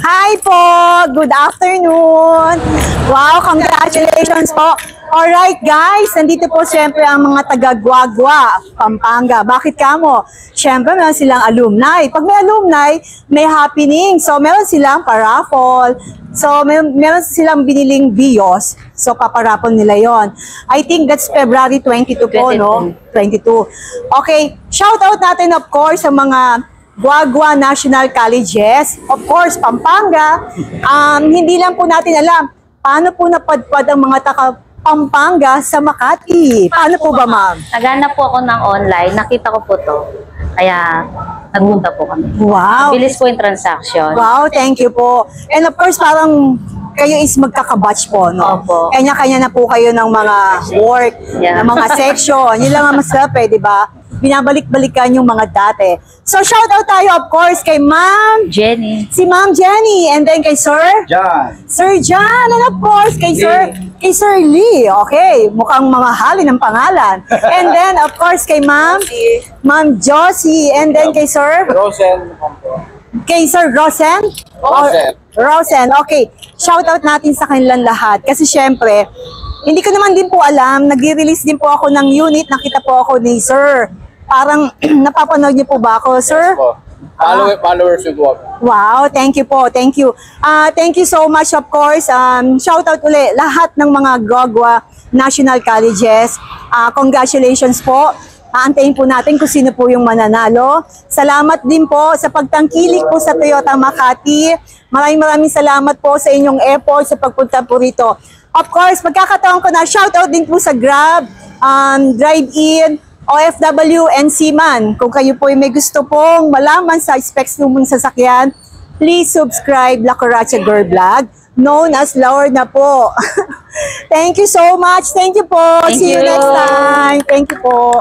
Hi po! Good afternoon! Wow, congratulations po! Alright guys, nandito po siyempre ang mga taga-Guagua, Pampanga. Bakit kamo? Siyempre meron silang alumni. Pag may alumni, may happening. So meron silang paraffol. So meron silang biniling bios. So paparapol nila yon. I think that's February 22 po, 22. no? 22. Okay, shout out natin of course sa mga Guagua National Colleges, of course, Pampanga. Hindi lang po natin alam paano po napadpad ang mga taga-Pampanga sa Makati. Paano po ba, ma'am? Naghanap po ako ng online, nakita ko po to. Kaya nagpunta po kami. Wow! Bilis po yung transaction. Wow, thank you po. And of course, parang kayo is magkakabatch po, no? Opo. Kanya-kanya na po kayo ng mga work, Yeah. ng mga section. Yun lang ang masarap eh, di ba? Binabalik-balikan yung mga dati. So, shout out tayo, of course, kay Ma'am, Jenny. si Ma'am Jenny, and then kay Sir John. Sir John, and of course, kay Sir Lee. Okay, mukhang mga hali ng pangalan. And then, of course, kay Ma'am Josie, and then kay Sir Rosen? Rosen, okay. Shout out natin sa kanilang lahat. Kasi syempre, hindi ko naman din po alam, nag-release din po ako ng unit, nakita po ako ni Sir. Parang napapanood niyo po ba ako, Sir? Followers with what? Wow, thank you po, thank you. Thank you so much, of course. Shout out ulit lahat ng mga Guagua National Colleges. Congratulations po. Aantayin po natin kung sino po yung mananalo. Salamat din po sa pagtangkilik po sa Toyota Makati. Maraming salamat po sa inyong effort sa pagpunta po rito. Of course, magkakataon ko na shout out din po sa Grab, Drive-In, OFW and Seaman. Kung kayo po may gusto pong malaman sa specs ng mga sasakyan, please subscribe La Coracha Girl Vlog, known as Laur na po. Thank you so much. Thank you po. Thank See you you. next time. Thank you po.